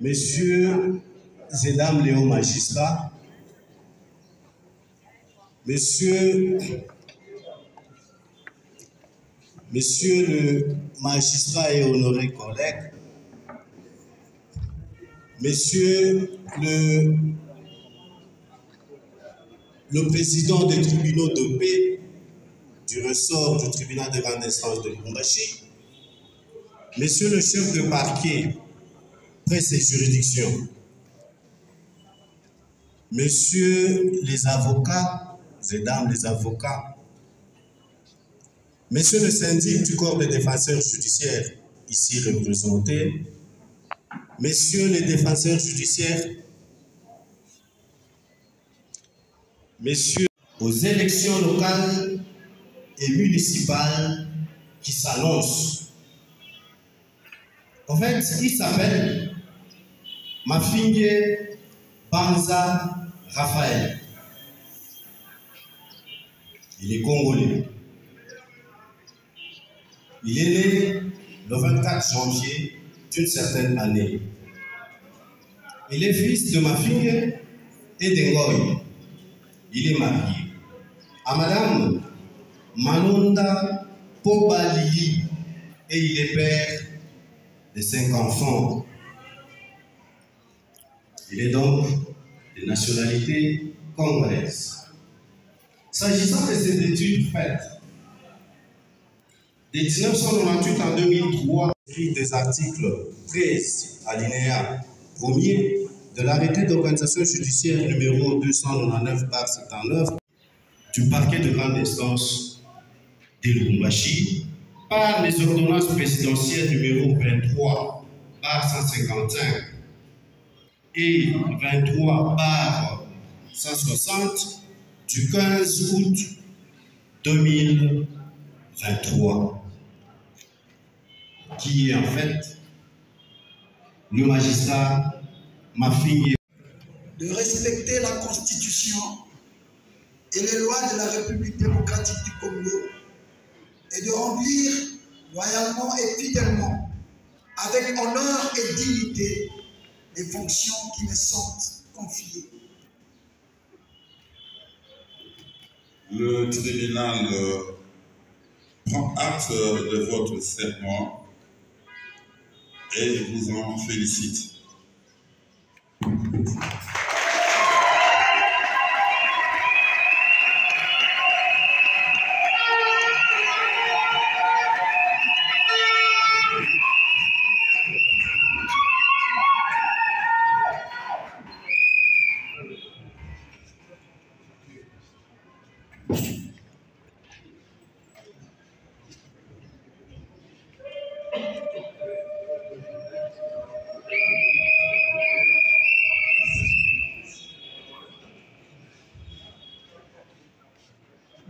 Messieurs et dames les hauts magistrats, Messieurs le magistrat et honoré collègues, Monsieur le président des tribunaux de paix du ressort du tribunal de grande instance de Lubumbashi, Monsieur le chef de parquet, presse et juridiction, Messieurs les avocats et dames les avocats, Messieurs le syndic du corps des défenseurs judiciaires ici représentés, Messieurs les défenseurs judiciaires, Messieurs, aux élections locales et municipales qui s'annoncent. En fait, il s'appelle Mafingue Banza Raphaël. Il est congolais. Il est né le 24 janvier d'une certaine année. Il est fils de Mafingue et d'Engoy. Il est marié à Madame Manonda Pobalili et il est père de 5 enfants. Il est donc de nationalité congolaise. S'agissant de ses études faites, de 1998 en 2003, des articles 13 alinéa 1er de l'arrêté d'organisation judiciaire numéro 299/79 du parquet de grande instance de Lubumbashi par les ordonnances présidentielles numéro 23/155 et 23/160 du 15 août 2023, qui est en fait le magistrat Mafingue. De respecter la Constitution et les lois de la République démocratique du Congo et de remplir loyalement et fidèlement, avec honneur et dignité, les fonctions qui me sont confiées. Le tribunal prend acte de votre serment et vous en félicite.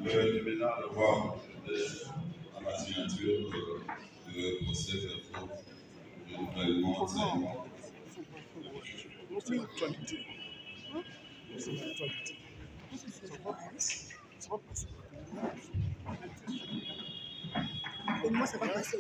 Le tribunal va à la signature de procès verbaux de renouvellement de serment. Moi, ça va passer.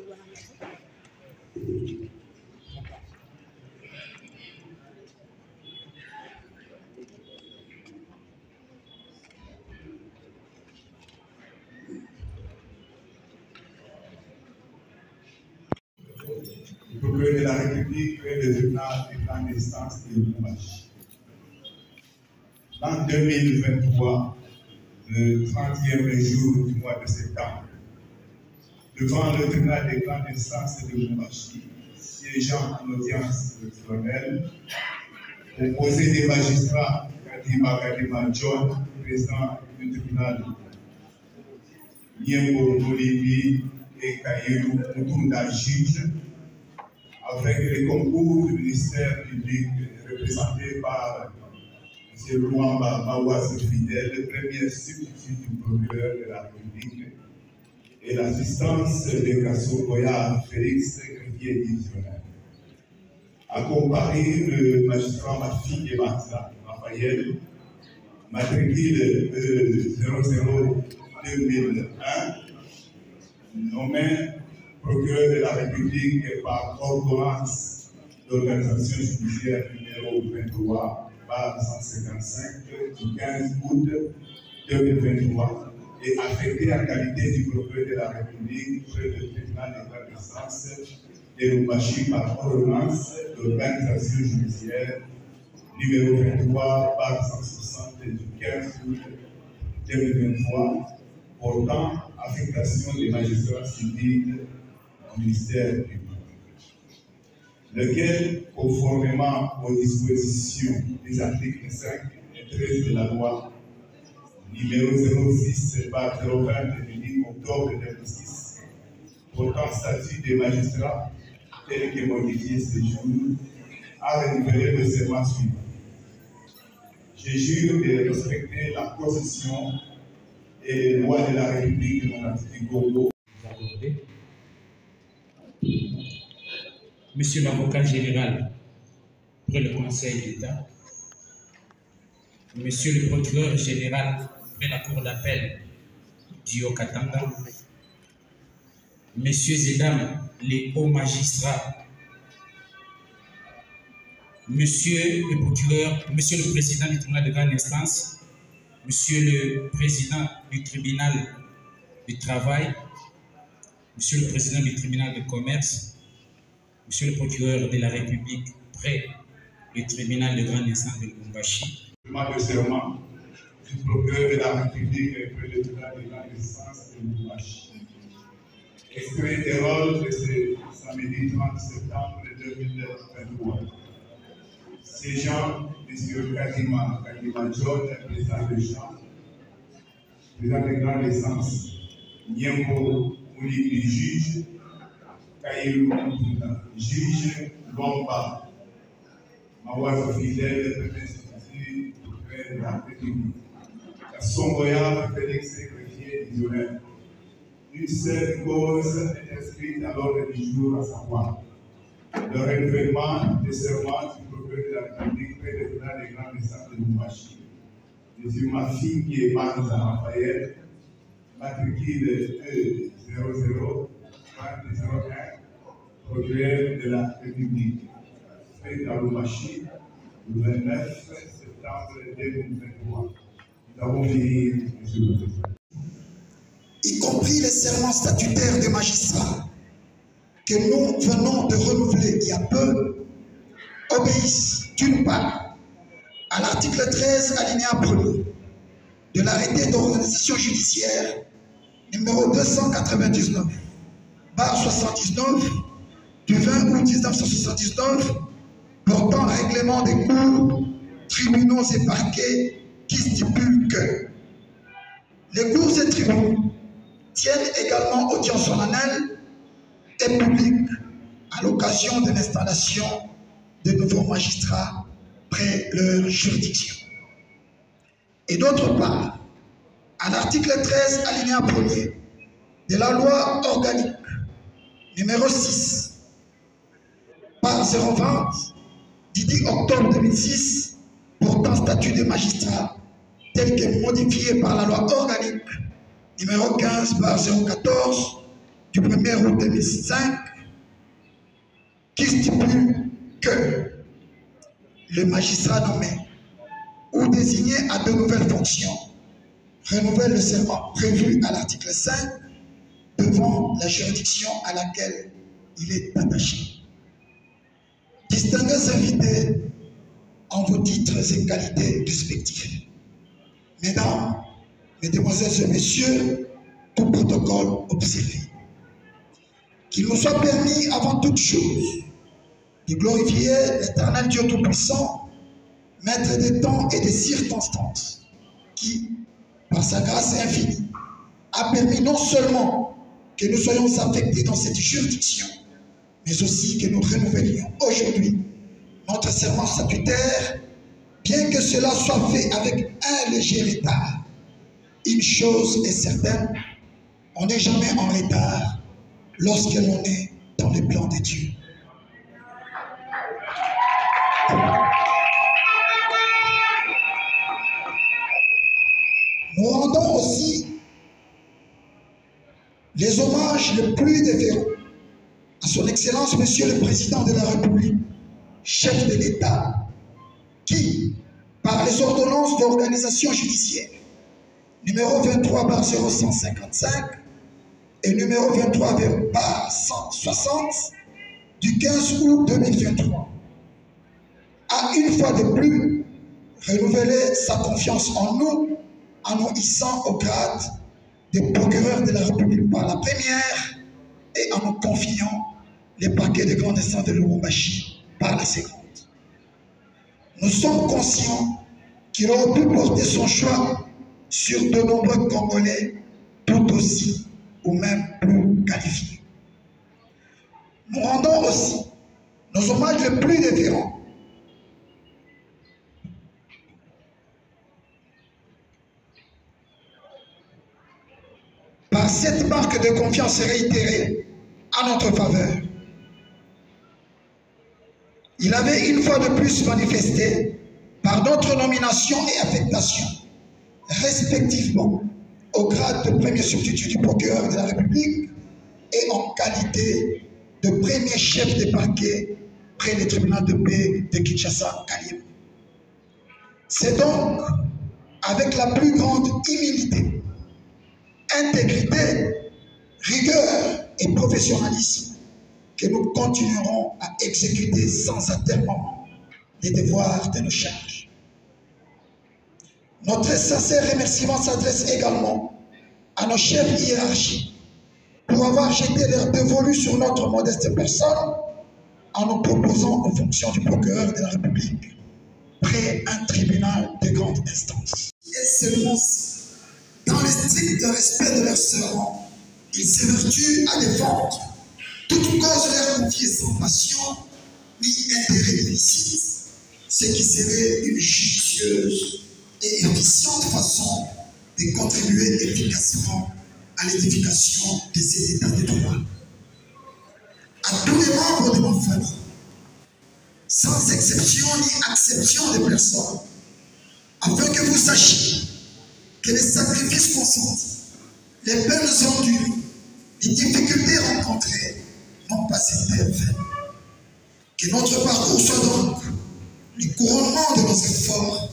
Le procureur de la République crée le tribunal de grande instance de Lubumbashi. En 2023, le 30e jour du mois de septembre, devant le tribunal de grande instance de Lubumbashi, siégeant en audience solennelle, composé des magistrats Kadima Kadima John, président du tribunal, Niembo Molibi et Kayuru Mutunda, juge, avec le concours du ministère public représenté par M. Luamba Mawase Fidel, le premier substitut du procureur de la République, et l'assistance de Kasso Goya Félix, greffier divisionnaire. A comparer le magistrat Mafingue Banza Raphaël, matricule 00-2001, nommé procureur de la République par ordonnance d'organisation judiciaire numéro 23, barre 155, du 15 août 2023, et affecté en qualité du procureur de la République près le tribunal de grande instance de Lubumbashi par ordonnance d'organisation judiciaire numéro 23, barre 160 du 15 août 2023, portant affectation des magistrats civils au ministère public, lequel, conformément aux dispositions des articles 5 et 13 de la loi numéro 06/020 du 10 octobre 2006, portant statut des magistrats tel que modifié ce jour, a renouvelé le serment suivant. Je jure de respecter la Constitution et les lois de la République démocratique du Congo. Monsieur l'avocat général près le Conseil d'État, Monsieur le procureur général près la Cour d'appel du Haut-Katanga, Messieurs et Dames les hauts magistrats, Monsieur le procureur, Monsieur le président du tribunal de grande instance, Monsieur le président du tribunal du travail, Monsieur le président du tribunal de commerce, Monsieur le procureur de la République près le tribunal de grande instance de Lubumbashi. Le serment du procureur de la République près le tribunal de grande instance de Lubumbashi. Extrait des rôles de ce samedi 30 septembre 2023. Séjean, M. Kadima John, président de chambre, président de grande instance, Niembo Mouli, juge, Kaïrou Moutouna, juge, Lomba, Mawazo Fidèle, président de la République, Songoya, Félix, greffier d'Israël. Une seule cause est inscrite à l'ordre du jour, à savoir le renouvellement des serments du procureur de la République près le tribunal de grande instance de Lubumbashi, M. Mafingi Banza Raphaël, matricule E00 2001, procureur de la République, fait à Lubumbashi, le 29 septembre 2023. Nous avons fini, M. le Président. Y compris les serments statutaires des magistrats que nous venons de renouveler il y a peu, obéissent d'une part à l'article 13 alinéa 1er de l'arrêté d'organisation judiciaire numéro 299 /79 du 20 août 1979 portant règlement des cours, tribunaux et parquets qui stipule que les cours et tribunaux tiennent également audience solennelle et publique à l'occasion de l'installation de nouveaux magistrats près leur juridiction. Et d'autre part, à l'article 13, alinéa 1er de la loi organique numéro 6 /020 du 10 octobre 2006 portant statut de magistrat tel que modifié par la loi organique numéro 15 /014 du 1er août 2005 qui stipule que le magistrat nommé ou désigné à de nouvelles fonctions renouvelle le serment prévu à l'article 5 devant la juridiction à laquelle il est attaché. Distingués invités en vos titres et qualités respectifs, Mesdames, Mesdemoiselles et Messieurs, tout protocole observé. Qu'il nous soit permis avant toute chose de glorifier l'Éternel Dieu Tout-Puissant, Maître des temps et des circonstances, qui, par sa grâce infinie, a permis non seulement que nous soyons affectés dans cette juridiction, mais aussi que nous renouvelions aujourd'hui notre serment statutaire, bien que cela soit fait avec un léger retard. Une chose est certaine, on n'est jamais en retard lorsque l'on est dans le plan de Dieu. Nous rendons aussi les hommages les plus déférents à son Excellence, Monsieur le Président de la République, chef de l'État qui, par les ordonnances d'organisation judiciaire numéro 23/0155 et numéro 23/160 du 15 août 2023, a une fois de plus renouvelé sa confiance en nous en nous hissant au grade de procureur de la République par la première et en nous confiant les parquets de grande instance de Lubumbashi par la seconde. Nous sommes conscients qu'il aurait pu porter son choix sur de nombreux Congolais tout aussi ou même plus qualifiés. Nous rendons aussi nos hommages les plus déférents par cette marque de confiance réitérée à notre faveur. Il avait une fois de plus manifesté par notre nomination et affectation, respectivement au grade de premier substitut du procureur de la République et en qualité de premier chef de parquet près du tribunal de paix de Kinshasa-Kalima. C'est donc avec la plus grande humilité, intégrité, rigueur et professionnalisme que nous continuerons à exécuter sans atterrement les devoirs de nos charges. Notre sincère remerciement s'adresse également à nos chefs hiérarchiques pour avoir jeté leur dévolu sur notre modeste personne en nous proposant aux fonctions du procureur de la République près un tribunal de grande instance. Et seulement dans le strict respect de leur serment, ils s'évertuent à défendre toute cause leur confiée sans passion ni intérêt illicite, ce qui serait une judicieuse et efficiente façon de contribuer efficacement à l'édification de ces états de droit. À tous les membres de ma famille, sans exception ni acception de personne, afin que vous sachiez que les sacrifices consentis, les peines endurées, les difficultés rencontrées n'ont pas été vaines. Que notre parcours soit donc le couronnement de nos efforts,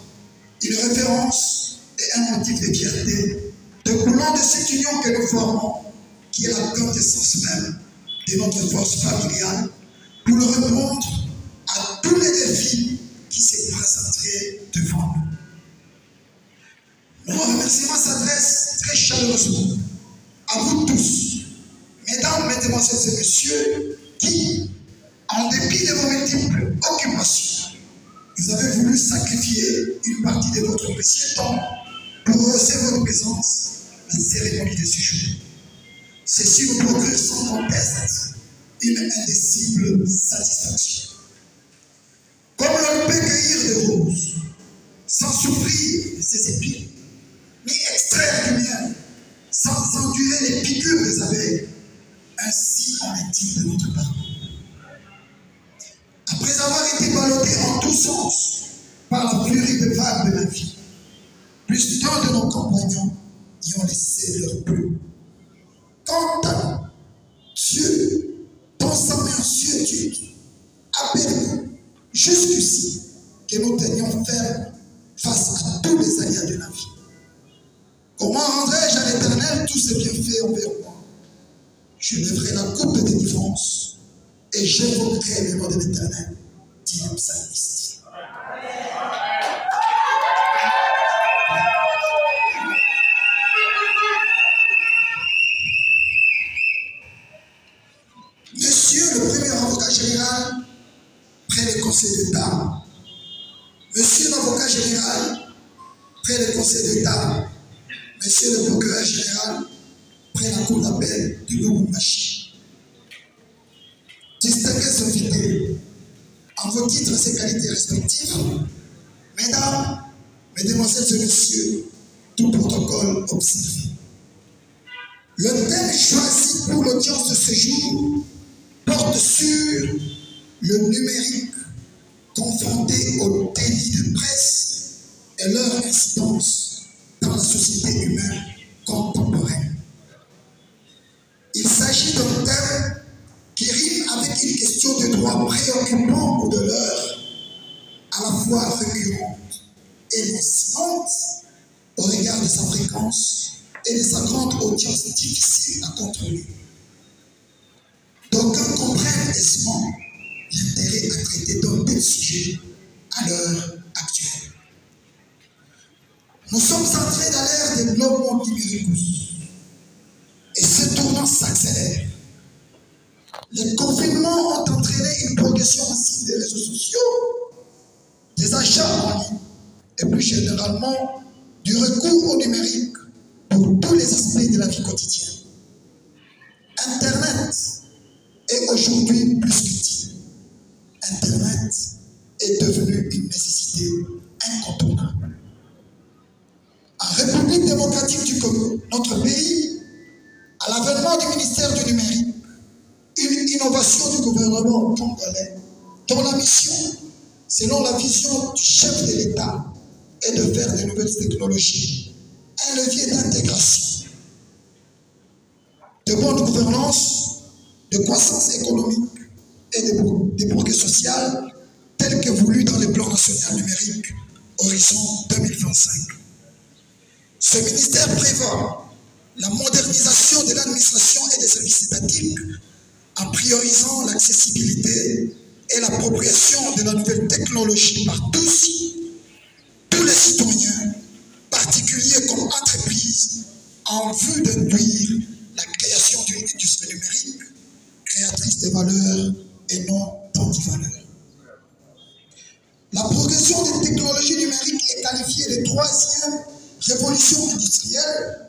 une référence et un motif de fierté découlant de cette union que nous formons, qui est la quintessence même de notre force familiale, pour le répondre à tous les défis qui se présenteraient devant nous. Nos remerciements s'adressent très chaleureusement à vous tous, mesdames, mesdemoiselles et messieurs, qui, en dépit de vos multiples occupations, vous avez voulu sacrifier une partie de votre précieux temps pour rehausser votre présence à la cérémonie de ce jour. Ceci vous procure sans conteste une indicible satisfaction. Comme l'on peut cueillir des roses sans souffrir de ses épines, ni extraire du miel sans endurer les piqûres des abeilles, ainsi en est-il de notre parcours. Après avoir été ballotté en tous sens par la fleurie de vagues de la vie, plus d'un de nos compagnons y ont laissé leur plume. Quant à nous, Dieu, dans sa minutietude, a permis jusqu'ici que nous tenions ferme face à tous les aléas de la vie. Comment rendrai-je à l'Éternel tous ses bienfaits envers moi? Je lèverai la coupe de délivrance et j'évoquerai le nom de l'Éternel, dit le psalmiste. Monsieur le premier avocat général, près le Conseil d'État, Monsieur l'avocat général, près le Conseil d'État, Monsieur le procureur général, près la cour d'appel de Lubumbashi. Distingués invités, en vos titres et qualités respectives, mesdames, mesdemoiselles et messieurs, tout protocole observé. Le thème choisi pour l'audience de ce jour porte sur le numérique confronté aux délits de presse et leur incidence dans la société humaine contemporaine. Il s'agit d'un thème qui rime avec une question de droit préoccupant ou de l'heure, à la fois récurrente et lancinante, au regard de sa fréquence et de sa grande audience difficile à contrôler. D'aucuns comprennent aisément l'intérêt à traiter d'un tel sujet à l'heure actuelle. Nous sommes entrés dans l'ère des globes numéricus et ce tournant s'accélère. Les confinements ont entraîné une progression massive des réseaux sociaux, des achats en ligne et plus généralement du recours au numérique pour tous les aspects de la vie quotidienne. Internet est aujourd'hui plus qu'utile. Internet est devenu une nécessité incontournable. En République démocratique du Congo, notre pays, à l'avènement du ministère du numérique, une innovation du gouvernement congolais, dont la mission, selon la vision du chef de l'État, est de faire de nouvelles technologies un levier d'intégration, de bonne gouvernance, de croissance économique et de progrès social, tel que voulu dans le plan national numérique Horizon 2025. Ce ministère prévoit la modernisation de l'administration et des services étatiques en priorisant l'accessibilité et l'appropriation de la nouvelle technologie par tous les citoyens, particuliers comme entreprises, en vue d'induire la création d'une industrie numérique créatrice de valeurs et non d'antivaleurs. La progression des technologies numériques est qualifiée de troisième révolution industrielle.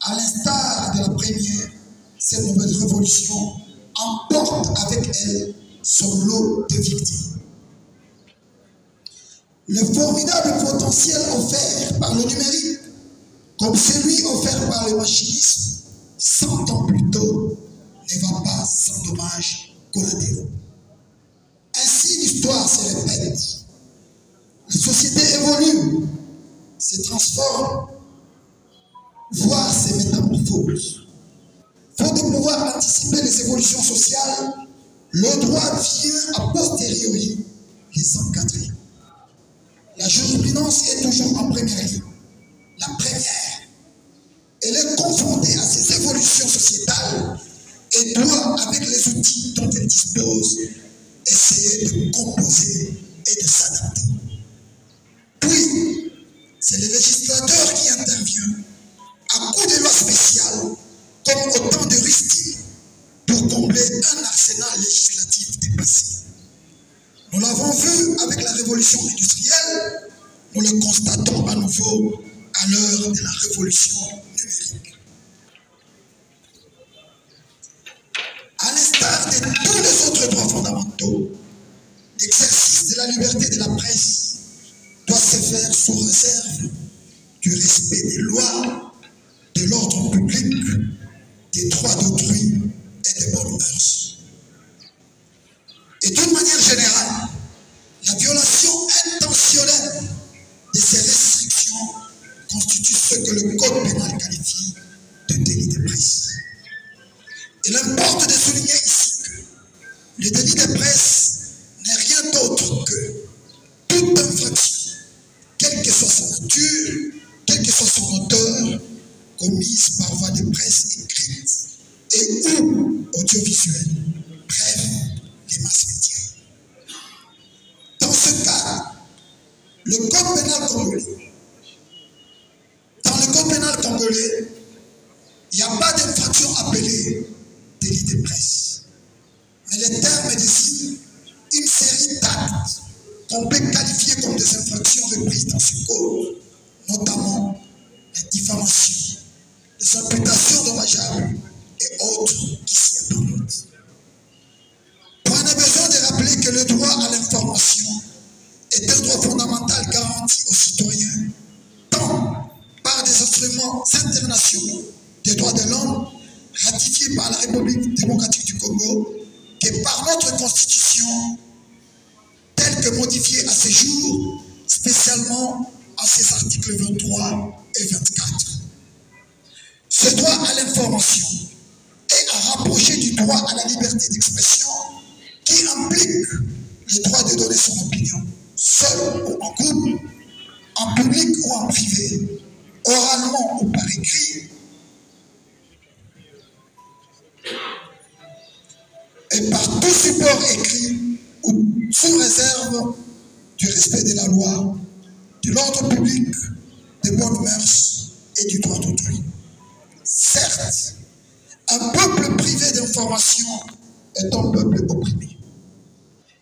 À l'instar de la première, cette nouvelle révolution emporte avec elle son lot de victimes. Le formidable potentiel offert par le numérique, comme celui offert par le machinisme, 100 ans plus tôt, ne va pas sans dommages collatéraux. Ainsi, l'histoire se répète. La société évolue, se transforme, voire se métamorphose. Faute de pouvoir anticiper les évolutions sociales, le droit vient a posteriori les encadrer. La jurisprudence est toujours en première ligne. La première, elle est confrontée à ces évolutions sociétales et doit, avec les outils dont elle dispose, essayer de composer et de s'adapter. Puis, c'est le législateur qui intervient à coup de lois spéciales comme autant de rustiques pour combler un arsenal législatif dépassé. Nous l'avons vu avec la révolution industrielle, nous le constatons à nouveau à l'heure de la révolution numérique. À l'instar de tous les autres droits fondamentaux, l'exercice de la liberté de la presse doit se faire sous réserve du respect des lois, de l'ordre public, des droits d'autrui et des bonnes mœurs. Et d'une manière générale, la violation intentionnelle de ces restrictions constitue ce que le Code pénal qualifie de délit de presse. Il importe de souligner ici que le délit de presse n'est rien d'autre que toute infraction, quelle que soit sa nature, quel que soit son auteur, commise par voie de presse écrite et ou audiovisuelle, bref, les mass médias. Dans ce cas, le Code pénal congolais, dans le Code pénal congolais, il n'y a pas d'infraction appelée délit de presse. Mais le terme désigne une série d'actes qu'on peut qualifier comme des infractions reprises dans ce code, notamment la diffamation, les imputations dommageables et autres qui s'y apparentent. On a besoin de rappeler que le droit à l'information est un droit fondamental garanti aux citoyens, tant par des instruments internationaux des droits de l'homme ratifiés par la République démocratique du Congo que par notre Constitution, telle que modifiée à ce jour, spécialement en ses articles 23 et 24. Ce droit à l'information et à rapprocher du droit à la liberté d'expression qui implique le droit de donner son opinion, seul ou en couple, en public ou en privé, oralement ou par écrit, et par tout support écrit ou sous réserve du respect de la loi, de l'ordre public, des bonnes mœurs et du droit d'autrui. Certes, un peuple privé d'information est un peuple opprimé.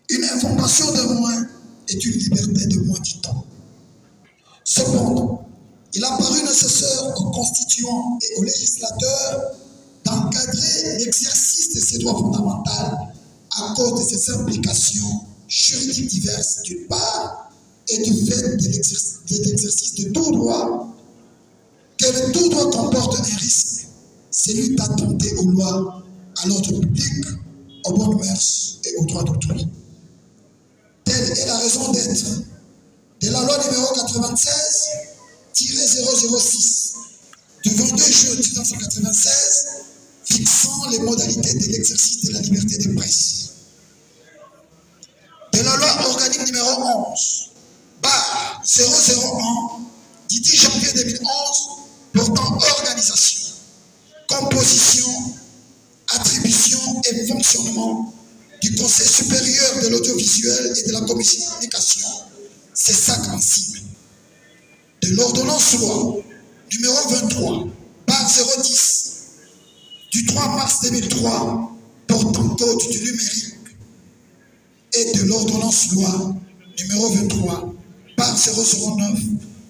Une information de moins est une liberté de moins, dit-on. Cependant, il a paru nécessaire aux constituants et aux législateurs d'encadrer l'exercice de ces droits fondamentaux à cause de ces implications juridiques diverses d'une part et du fait de l'exercice de tout droit, que le tout droit comporte un risque, celui d'attenter aux lois, à l'ordre public, aux bonnes mœurs et aux droits d'autrui. Telle est la raison d'être de la loi numéro 96-006 du 22 juin 1996 fixant les modalités de l'exercice de la liberté de presse. De la loi organique numéro 11-001 du 10 janvier 2011 portant organisation, composition, attribution et fonctionnement du Conseil supérieur de l'audiovisuel et de la communication, c'est ça qu'en cible. De l'ordonnance loi numéro 23/010 du 3 mars 2003 portant code du numérique et de l'ordonnance loi numéro 23/009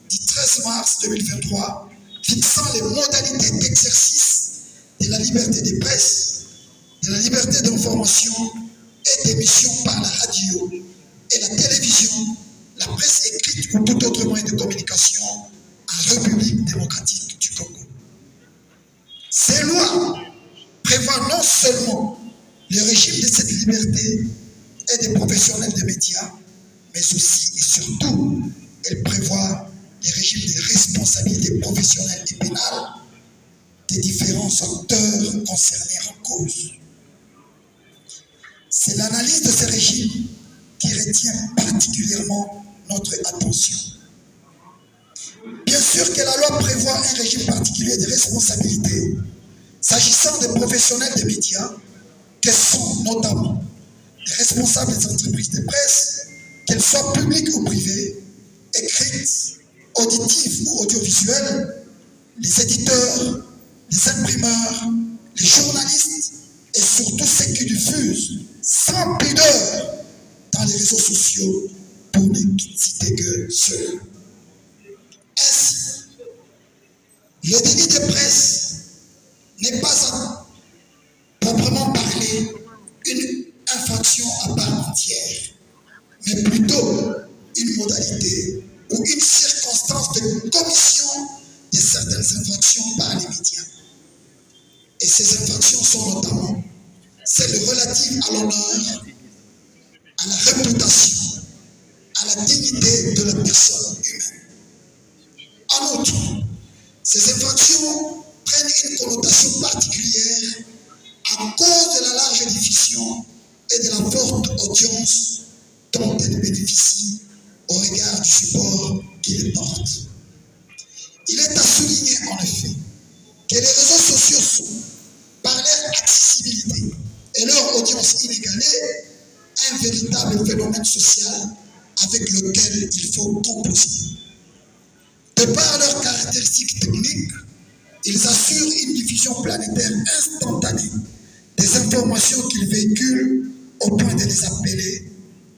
du 13 mars 2023 fixant les modalités d'exercice de la liberté de presse, de la liberté d'information et d'émission par la radio et la télévision, la presse écrite ou tout autre moyen de communication en République démocratique du Congo. Ces lois prévoient non seulement le régime de cette liberté et des professionnels des médias, mais aussi et surtout, elles prévoient les régimes de responsabilité professionnelle et pénale des différents acteurs concernés en cause. C'est l'analyse de ces régimes qui retient particulièrement notre attention. Bien sûr que la loi prévoit un régime particulier de responsabilité s'agissant des professionnels des médias, que sont notamment les responsables des entreprises de presse, qu'elles soient publiques ou privées, écrites, auditives ou audiovisuelles, les éditeurs, les imprimeurs, les journalistes et surtout ceux qui diffusent sans pudeur dans les réseaux sociaux, pour ne citer que ceux-là. Ainsi, le délit de presse n'est pas à proprement parler une infraction à part entière, mais plutôt une modalité ou une circonstance de commission de certaines infractions par les médias. Et ces infractions sont notamment celles relatives à l'honneur, à la réputation, à la dignité de la personne humaine. En outre, ces infractions prennent une connotation particulière à cause de la large diffusion et de la forte audience dont elles bénéficient au regard du support qui les porte. Il est à souligner en effet que les réseaux sociaux sont, par leur accessibilité et leur audience inégalée, un véritable phénomène social avec lequel il faut composer. De par leurs caractéristiques techniques, ils assurent une diffusion planétaire instantanée des informations qu'ils véhiculent au point de les appeler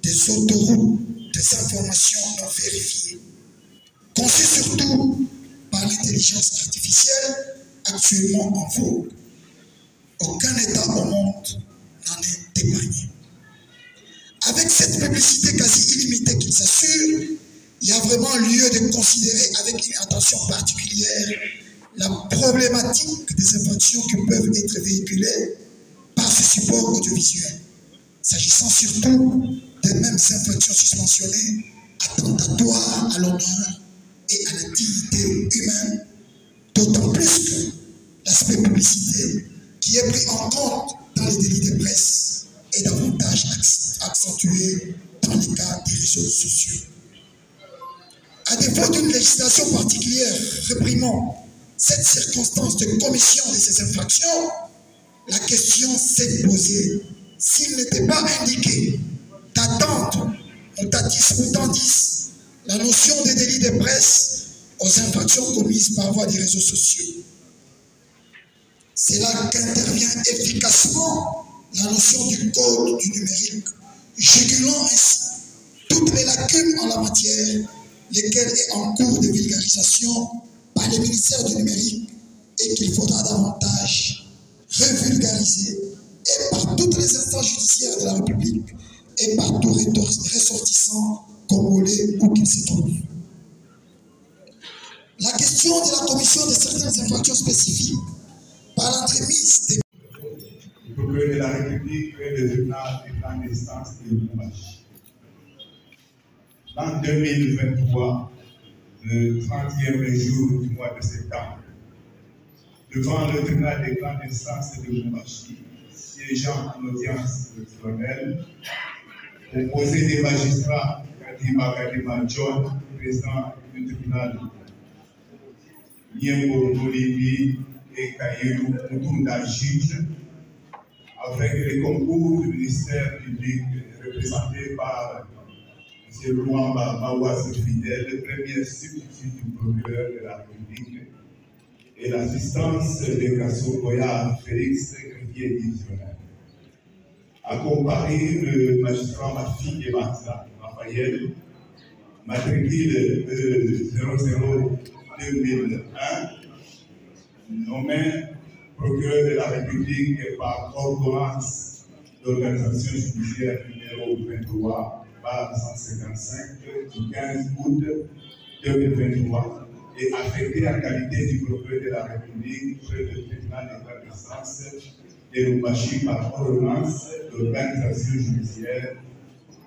des autoroutes des informations non vérifiées. Conçues surtout par l'intelligence artificielle actuellement en vogue. Aucun État au monde n'en est épargné. Avec cette publicité quasi illimitée qu'ils assurent, il y a vraiment lieu de considérer avec une attention particulière la problématique des infractions qui peuvent être véhiculées par ce support audiovisuel, s'agissant surtout des mêmes infractions suspensionnées, attentatoires à l'honneur et à la dignité humaine, d'autant plus que l'aspect publicité qui est pris en compte dans les délits de presse est davantage accentué dans les cas des réseaux sociaux. À défaut d'une législation particulière réprimant cette circonstance de commission de ces infractions, la question s'est posée s'il n'était pas indiqué d'attendre mutandis la notion des délits de presse aux infractions commises par voie des réseaux sociaux. C'est là qu'intervient efficacement la notion du code du numérique, jugulant ainsi toutes les lacunes en la matière, lesquelles est en cours de vulgarisation par les ministères du numérique et qu'il faudra davantage revulgariser et par toutes les instances judiciaires de la République et par tout ressortissant congolais où qu'il se trouve. La question de la commission de certaines infractions spécifiques par l'entremise des... Le procureur de la République crée le tribunal de grande instance de Lubumbashi. En 2023, le 30e jour du mois de septembre, devant le tribunal de grande instance de Lubumbashi, siégeant en audience solennelle, composé des magistrats Kadima John, président du tribunal, Niembo Molibi et Kayelu Mutunda, juge, avec les concours du ministère public représenté par M. Luamba Mawase Fidel, le premier substitut du procureur de la République, et l'assistance de Kasso Boya Félix, greffier divisionnaire. Accompagné le magistrat Mafi et Raphaël, matricule 00-2001, nommé procureur de la République par ordonnance d'organisation judiciaire numéro 23 par 155 du 15 août 2023 et affecté en qualité du procureur de la République près le tribunal de grande instance de Lubumbashi par ordonnance d'organisation judiciaire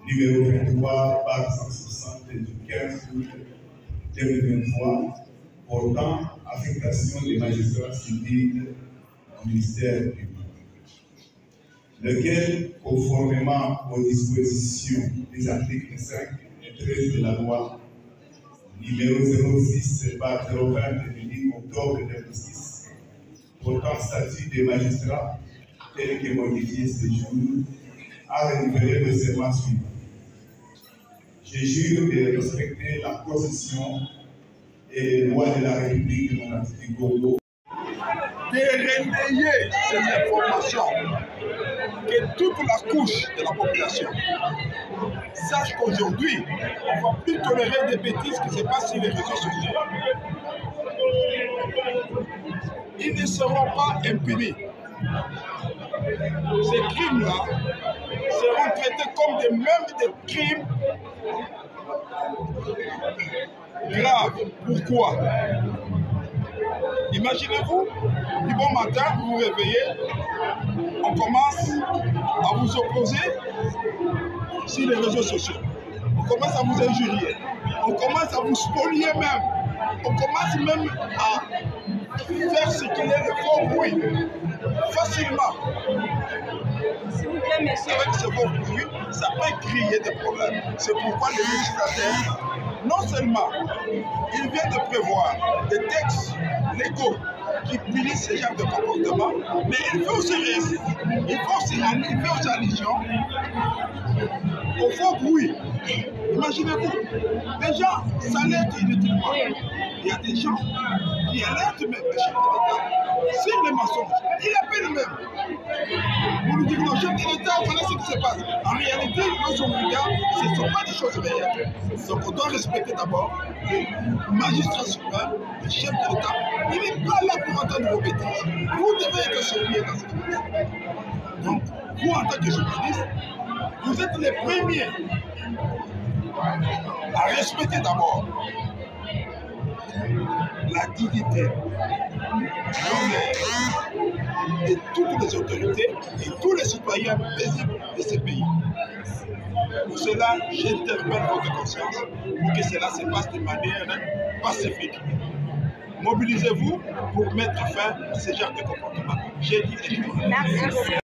numéro 23 par 160 du 15 août 2023 portant affectation des magistrats civils au ministère public, lequel, conformément aux dispositions des articles 5 et 13 de la loi numéro 06/020 du 10 octobre 2006, portant statut des magistrats tel que modifié ce jour, a renouvelé le serment suivant. Je jure de respecter la Constitution et les lois de la République démocratique du Congo. De relayer ces informations, que toute la couche de la population sache qu'aujourd'hui, on ne va plus tolérer des bêtises qui se passent sur les réseaux sociaux. Ils ne seront pas impunis. Ces crimes-là seront traités comme des crimes graves. Pourquoi? Imaginez-vous, du bon matin, vous vous réveillez, on commence à vous opposer sur les réseaux sociaux. On commence à vous injurier. On commence à vous spolier même. On commence même à faire ce qu'il est le faux bruit. Facilement. Avec ce faux bruit, ça peut créer des problèmes. C'est pourquoi le législateur, non seulement il vient de prévoir des textes légaux qui punissent ce genre de comportement, mais il fait aussi allusion au faux bruit. Imaginez-vous, des gens s'alertent inutilement. Il y a des gens qui alertent même le chef de l'État sur les mensonges. Il appelle même pour nous dire non, chef de l'État, voilà ce qui se passe. En réalité, lorsqu'on regarde, ce ne sont pas des choses réelles. Donc on doit respecter d'abord le magistrat suprême, le chef de l'État. Il n'est pas là pour entendre vos bêtises. Vous devez être surveillés dans cette chose. Donc, vous en tant que journaliste, vous êtes les premiers à respecter d'abord la dignité, l'honneur de toutes les autorités et tous les citoyens paisibles de ce pays. Pour cela, j'interpelle votre conscience pour que cela se passe de manière pacifique. Mobilisez-vous pour mettre fin à ce genre de comportement. J'ai dit les choses. Merci.